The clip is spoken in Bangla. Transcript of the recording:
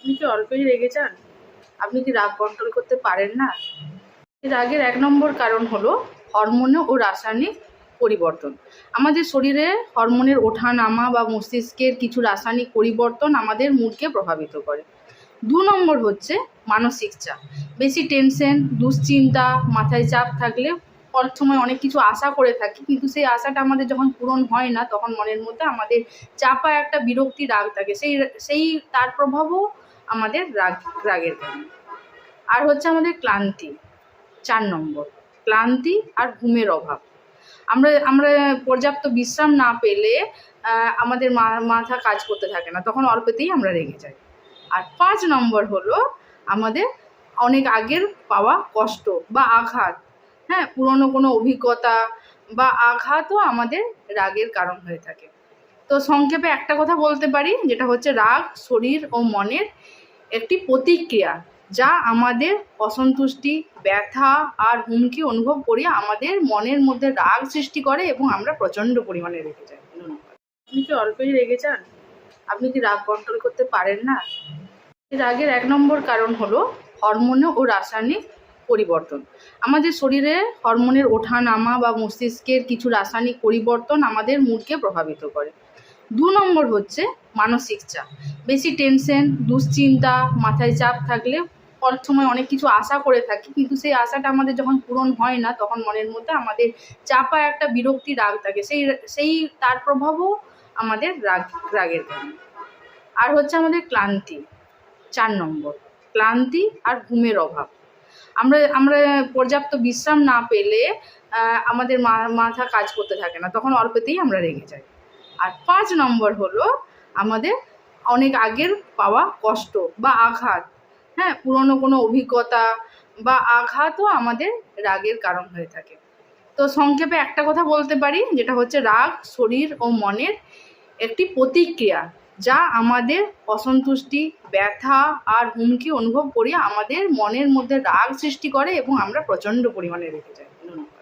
আপনি কি অল্পই রেগে যান? আপনি কি রাগ কন্ট্রোল করতে পারেন না? রাগের ১ নম্বর কারণ হলো হরমোন ও রাসায়নিক পরিবর্তন। আমাদের শরীরে হরমোনের ওঠা-নামা বা মস্তিষ্কের কিছু রাসায়নিক পরিবর্তন আমাদের মুডকে প্রভাবিত করে। ২ নম্বর হচ্ছে মানসিক চাপ। বেশি টেনশন, দুশ্চিন্তা, মাথায় চাপ থাকলে অনেক সময় অনেক কিছু আশা করে থাকি, কিন্তু সেই আশাটা আমাদের যখন পূরণ হয় না, তখন মনের মধ্যে আমাদের চাপা একটা বিরক্তি, রাগ থাকে। সেই তার প্রভাবও আমাদের রাগের কারণ। আর হচ্ছে আমাদের ক্লান্তি। ৪ নম্বর, ক্লান্তি আর ঘুমের অভাব। আমরা আমরা পর্যাপ্ত বিশ্রাম না পেলে আমাদের মাথা কাজ করতে থাকে না, তখন অল্পতেই আমরা রেগে যাই। আর ৫ নম্বর হলো আমাদের অনেক আগের পাওয়া কষ্ট বা আঘাত, হ্যাঁ, পুরনো কোনো অভিজ্ঞতা বা আঘাতও আমাদের রাগের কারণ হয়ে থাকে। তো সংক্ষেপে একটা কথা বলতে পারি, যেটা হচ্ছে রাগ শরীর ও মনের একটি প্রতিক্রিয়া, যা আমাদের অসন্তুষ্টি, ব্যথা আর হুমকি অনুভব করি আমাদের মনের মধ্যে রাগ সৃষ্টি করে এবং আমরা প্রচণ্ড পরিমাণে রেগে যাই। ধন্যবাদ। আপনি কি অল্পই রেগে যান? আপনি কি রাগ কন্ট্রোল করতে পারেন না? রাগের ১ নম্বর কারণ হলো হরমোন ও রাসায়নিক পরিবর্তন। আমাদের শরীরে হরমোনের ওঠা-নামা বা মস্তিষ্কের কিছু রাসায়নিক পরিবর্তন আমাদের মুডকে প্রভাবিত করে। ২ নম্বর হচ্ছে মানসিক চাপ। বেশি টেনশন, দুশ্চিন্তা, মাথায় চাপ থাকলে অনেক সময় অনেক কিছু আশা করে থাকি, কিন্তু সেই আশাটা আমাদের যখন পূরণ হয় না, তখন মনের মধ্যে আমাদের চাপা একটা বিরক্তি, রাগ থাকে। সেই তার প্রভাবও আমাদের রাগের কারণ। আর হচ্ছে আমাদের ক্লান্তি। ৪ নম্বর, ক্লান্তি আর ঘুমের অভাব। আমরা পর্যাপ্ত বিশ্রাম না পেলে আমাদের মাথা কাজ করতে থাকে না, তখন অল্পতেই আমরা রেগে যাই। আর ৫ নম্বর হলো আমাদের অনেক আগের পাওয়া কষ্ট বা আঘাত, হ্যাঁ, পুরনো কোনো অভিজ্ঞতা বা আঘাতও আমাদের রাগের কারণ হয়ে থাকে। তো সংক্ষেপে একটা কথা বলতে পারি, যেটা হচ্ছে রাগ শরীর ও মনের একটি প্রতিক্রিয়া, যা আমাদের অসন্তুষ্টি, ব্যথা আর হুমকি অনুভব করি আমাদের মনের মধ্যে রাগ সৃষ্টি করে এবং আমরা প্রচণ্ড পরিমাণে রেগে যাই। ধন্যবাদ।